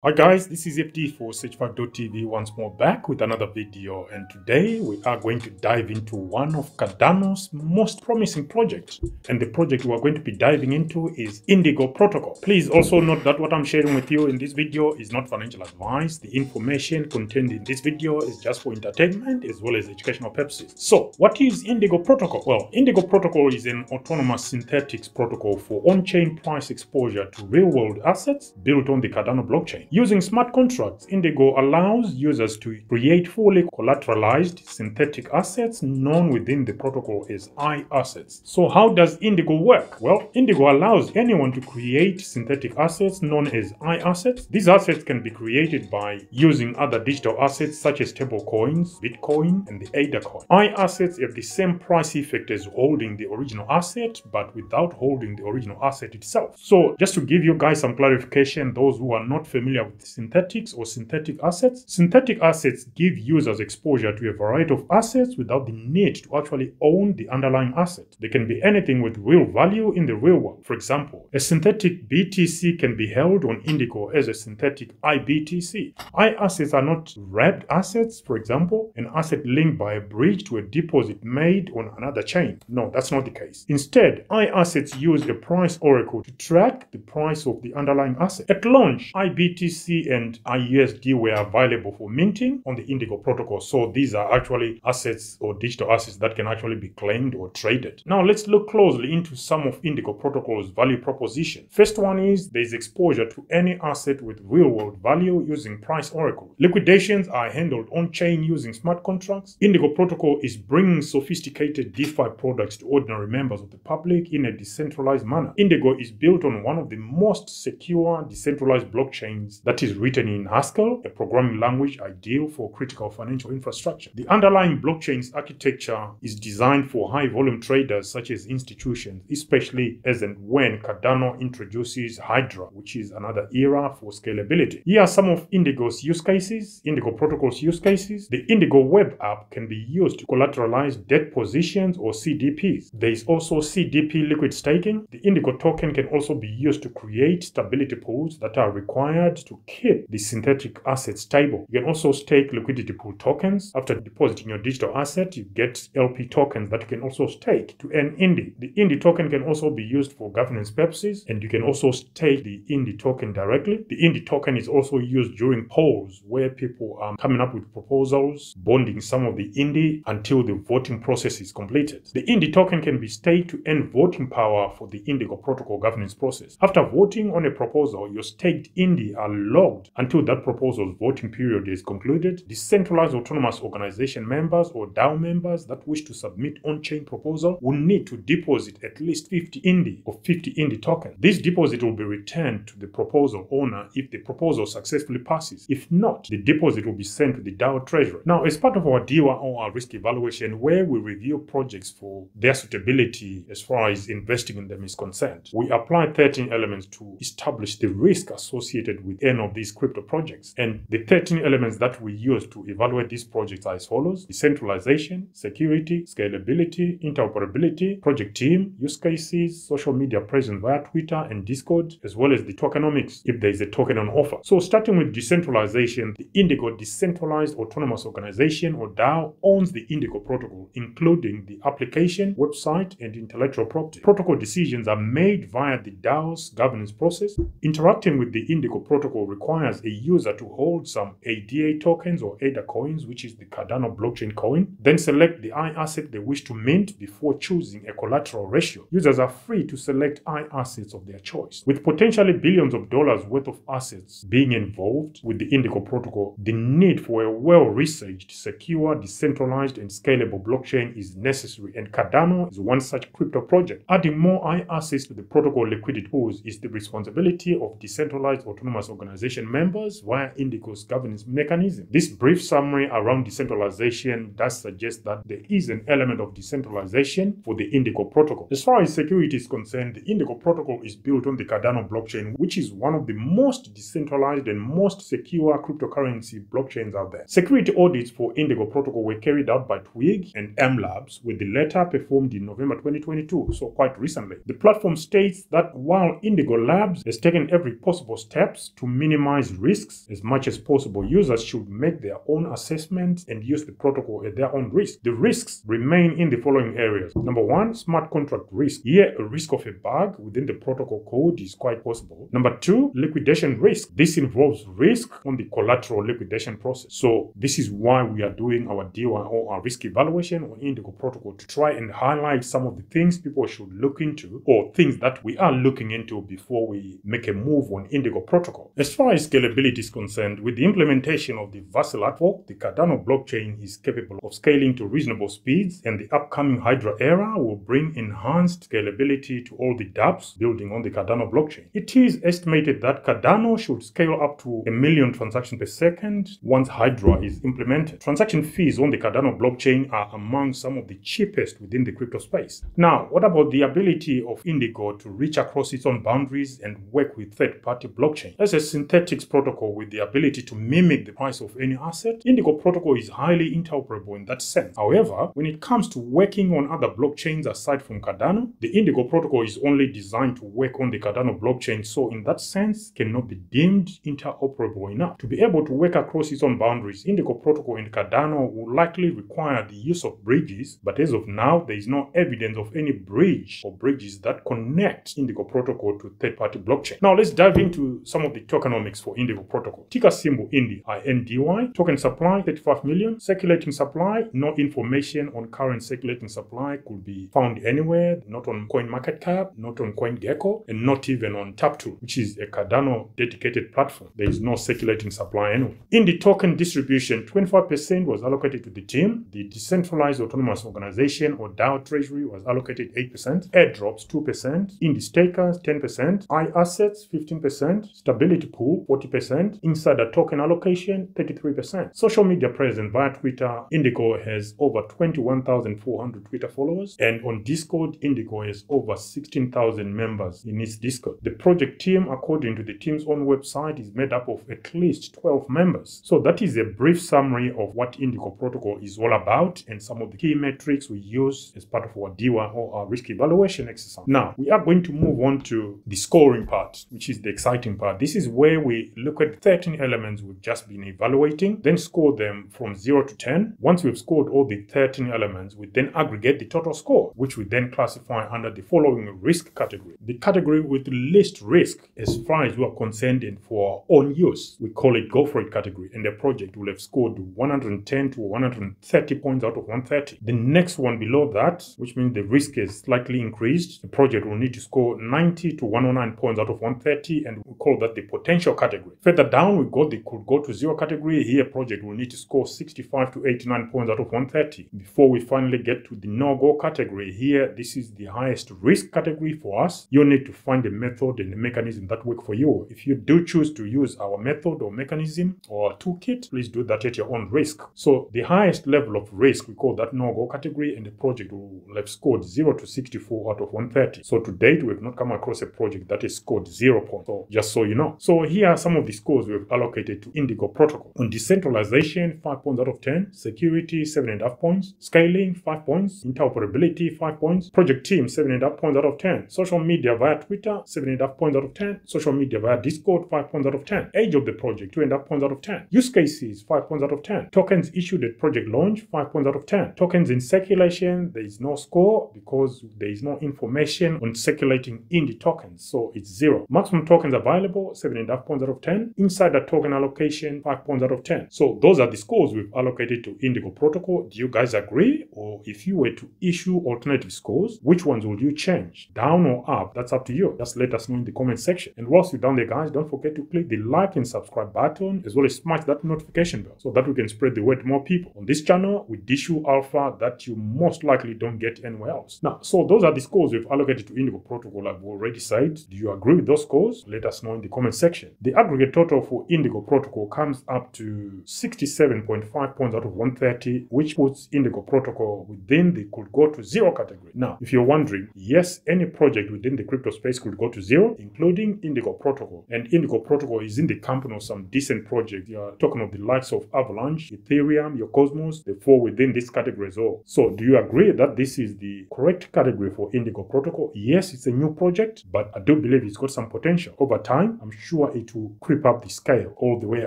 Hi guys, this is FT for Search5.tv once more back with another video, and today we are going to dive into one of Cardano's most promising projects, and the project we are going to be diving into is Indigo Protocol. Please also note that what I'm sharing with you in this video is not financial advice. The information contained in this video is just for entertainment as well as educational purposes. So what is Indigo Protocol? Well, Indigo Protocol is an autonomous synthetics protocol for on-chain price exposure to real-world assets built on the Cardano blockchain. Using smart contracts, Indigo allows users to create fully collateralized synthetic assets known within the protocol as I-assets. So how does Indigo work? Well, Indigo allows anyone to create synthetic assets known as I-assets. These assets can be created by using other digital assets such as stablecoins, Bitcoin, and the ADA coin. I-assets have the same price effect as holding the original asset, but without holding the original asset itself. So just to give you guys some clarification, those who are not familiar with synthetics or synthetic assets give users exposure to a variety of assets without the need to actually own the underlying asset. They can be anything with real value in the real world. For example, a synthetic BTC can be held on Indigo as a synthetic IBTC. I-assets are not wrapped assets, for example, an asset linked by a bridge to a deposit made on another chain. No, that's not the case. Instead, I-assets use a price oracle to track the price of the underlying asset. At launch, IBTC and IUSD were available for minting on the Indigo protocol. So these are actually assets or digital assets that can actually be claimed or traded. Now let's look closely into some of Indigo protocol's value proposition. First one is there is exposure to any asset with real-world value using price oracle. Liquidations are handled on-chain using smart contracts. Indigo protocol is bringing sophisticated DeFi products to ordinary members of the public in a decentralized manner. Indigo is built on one of the most secure decentralized blockchains that is written in Haskell, a programming language ideal for critical financial infrastructure. The underlying blockchain's architecture is designed for high-volume traders such as institutions, especially as and when Cardano introduces Hydra, which is another era for scalability. Here are some of Indigo's use cases, Indigo protocol's use cases. The Indigo web app can be used to collateralize debt positions or CDPs. There is also CDP liquid staking. The Indigo token can also be used to create stability pools that are required to keep the synthetic assets stable. You can also stake liquidity pool tokens. After depositing your digital asset, you get LP tokens that you can also stake to earn Indy. The Indy token can also be used for governance purposes, and you can also stake the Indy token directly. The Indy token is also used during polls where people are coming up with proposals, bonding some of the Indy until the voting process is completed. The Indy token can be staked to earn voting power for the Indigo protocol governance process. After voting on a proposal, your staked Indy are logged until that proposal's voting period is concluded. Decentralized autonomous organization members or DAO members that wish to submit on-chain proposal will need to deposit at least 50 Indy or 50 Indy tokens. This deposit will be returned to the proposal owner if the proposal successfully passes. If not, the deposit will be sent to the DAO treasurer. Now, as part of our DIWA or our risk evaluation, where we review projects for their suitability as far as investing in them is concerned, we apply 13 elements to establish the risk associated with any of these crypto projects. And the 13 elements that we use to evaluate these projects are as follows: decentralization, security, scalability, interoperability, project team, use cases, social media presence via Twitter and Discord, as well as the tokenomics if there is a token on offer. So starting with decentralization, the Indigo Decentralized Autonomous Organization or DAO owns the Indigo protocol, including the application, website, and intellectual property. Protocol decisions are made via the DAO's governance process. Interacting with the Indigo protocol requires a user to hold some ADA tokens or ADA coins, which is the Cardano blockchain coin, then select the I-asset they wish to mint before choosing a collateral ratio. Users are free to select I-assets of their choice. With potentially billions of dollars worth of assets being involved with the Indigo protocol, the need for a well-researched, secure, decentralized, and scalable blockchain is necessary, and Cardano is one such crypto project. Adding more I-assets to the protocol liquidity pools is the responsibility of decentralized autonomous organization members via Indigo's governance mechanism. This brief summary around decentralization does suggest that there is an element of decentralization for the Indigo protocol. As far as security is concerned, the Indigo protocol is built on the Cardano blockchain, which is one of the most decentralized and most secure cryptocurrency blockchains out there. Security audits for Indigo protocol were carried out by Twig and M Labs, with the latter performed in November 2022, so quite recently. The platform states that while Indigo Labs has taken every possible steps to minimize risks as much as possible, users should make their own assessment and use the protocol at their own risk. The risks remain in the following areas. Number one, smart contract risk. Here, a risk of a bug within the protocol code is quite possible. Number two, liquidation risk. This involves risk on the collateral liquidation process. So this is why we are doing our DOI or our risk evaluation on Indigo protocol, to try and highlight some of the things people should look into, or things that we are looking into before we make a move on Indigo protocol. As far as scalability is concerned, with the implementation of the Vacillator fork, the Cardano blockchain is capable of scaling to reasonable speeds, and the upcoming Hydra era will bring enhanced scalability to all the dApps building on the Cardano blockchain. It is estimated that Cardano should scale up to 1 million transactions per second once Hydra is implemented. Transaction fees on the Cardano blockchain are among some of the cheapest within the crypto space. Now, what about the ability of Indigo to reach across its own boundaries and work with third-party blockchain? As a synthetics protocol with the ability to mimic the price of any asset, Indigo protocol is highly interoperable in that sense. However, when it comes to working on other blockchains aside from Cardano, the Indigo protocol is only designed to work on the Cardano blockchain, so in that sense cannot be deemed interoperable enough. To be able to work across its own boundaries, Indigo protocol and Cardano will likely require the use of bridges, but as of now, there is no evidence of any bridge or bridges that connect Indigo protocol to third-party blockchain. Now let's dive into some of the tokenomics for Indigo protocol. Ticker symbol INDY, INDY. Token supply 35 million. Circulating supply, no information on current circulating supply could be found anywhere, not on CoinMarketCap, not on CoinGecko, and not even on Taptool, which is a Cardano dedicated platform. There is no circulating supply anywhere. In the token distribution, 25% was allocated to the team. The Decentralized Autonomous Organization or DAO Treasury was allocated 8%, airdrops 2%, in the stakers 10%, iAssets 15%, stability pool 40%, insider token allocation 33%. Social media presence via Twitter, Indigo has over 21,400 Twitter followers, and on Discord, Indigo has over 16,000 members in its Discord. The project team, according to the team's own website, is made up of at least 12 members. So that is a brief summary of what Indigo protocol is all about and some of the key metrics we use as part of our DOI or our risk evaluation exercise. Now, we are going to move on to the scoring part, which is the exciting part. This is where we look at 13 elements we've just been evaluating, then score them from 0 to 10. Once we've scored all the 13 elements, we then aggregate the total score, which we then classify under the following risk category. The category with the least risk as far as we are concerned and for our own use, we call it go for it category, and the project will have scored 110 to 130 points out of 130. The next one below that, which means the risk is slightly increased, the project will need to score 90 to 109 points out of 130, and we call that the potential category. Further down, we could go to zero category. Here, project will need to score 65 to 89 points out of 130. Before we finally get to the no-go category, here, this is the highest risk category for us. You'll need to find a method and a mechanism that work for you. If you do choose to use our method or mechanism or toolkit, please do that at your own risk. So the highest level of risk, we call that no-go category, and the project will have scored 0 to 64 out of 130. So to date, we have not come across a project that has scored 0 points. So just so you know. So here are some of the scores we have allocated to Indigo protocol. On decentralization, 5 points out of 10. Security, 7.5 points. Scaling, 5 points. Interoperability, 5 points. Project team, 7.5 points out of 10. Social media via Twitter, 7.5 points out of 10. Social media via Discord, 5 points out of 10. Age of the project, 2.5 points out of 10. Use cases, 5 points out of 10. Tokens issued at project launch, 5 points out of 10. Tokens in circulation, there is no score because there is no information on circulating in the tokens, so it's 0. Maximum tokens available, 7.5 points out of 10. Insider token allocation, 5 points out of 10. So those are the scores we've allocated to Indigo protocol. Do you guys agree? Or if you were to issue alternative scores, which ones would you change? Down or up? That's up to you. Just let us know in the comment section. And whilst you're down there, guys, don't forget to click the like and subscribe button, as well as smash that notification bell so that we can spread the word to more people. On this channel, we dish you alpha that you most likely don't get anywhere else. Now, so those are the scores we've allocated to Indigo protocol. I've already said. Do you agree with those scores? Let us know in the comment section. The aggregate total for Indigo protocol comes up to 67.5 points out of 130, which puts Indigo protocol within the could go to 0 category. Now, if you're wondering, yes, any project within the crypto space could go to 0, including Indigo protocol. And Indigo protocol is in the company of some decent projects. You're talking of the likes of Avalanche, Ethereum, your Cosmos. They fall within this category as well. So do you agree that this is the correct category for Indigo protocol? Yes, it's a new project, but I do believe it's got some potential. Over time, I'm sure sure it will creep up the scale all the way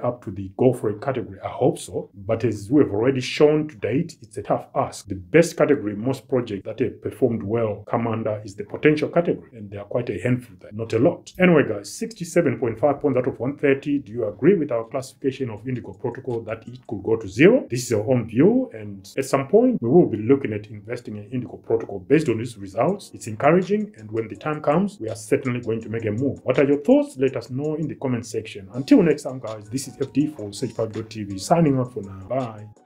up to the go for it category. I hope so. But as we have already shown to date, it's a tough ask. The best category most projects that have performed well come under is the potential category, and there are quite a handful there, not a lot. Anyway guys, 67.5 points out of 130. Do you agree with our classification of Indigo Protocol that it could go to 0? This is your own view, and at some point we will be looking at investing in Indigo Protocol based on these results. It's encouraging, and when the time comes, we are certainly going to make a move. What are your thoughts? Let us know in the comment section. Until next time guys, this is FD for Search5.tv signing out for now. Bye.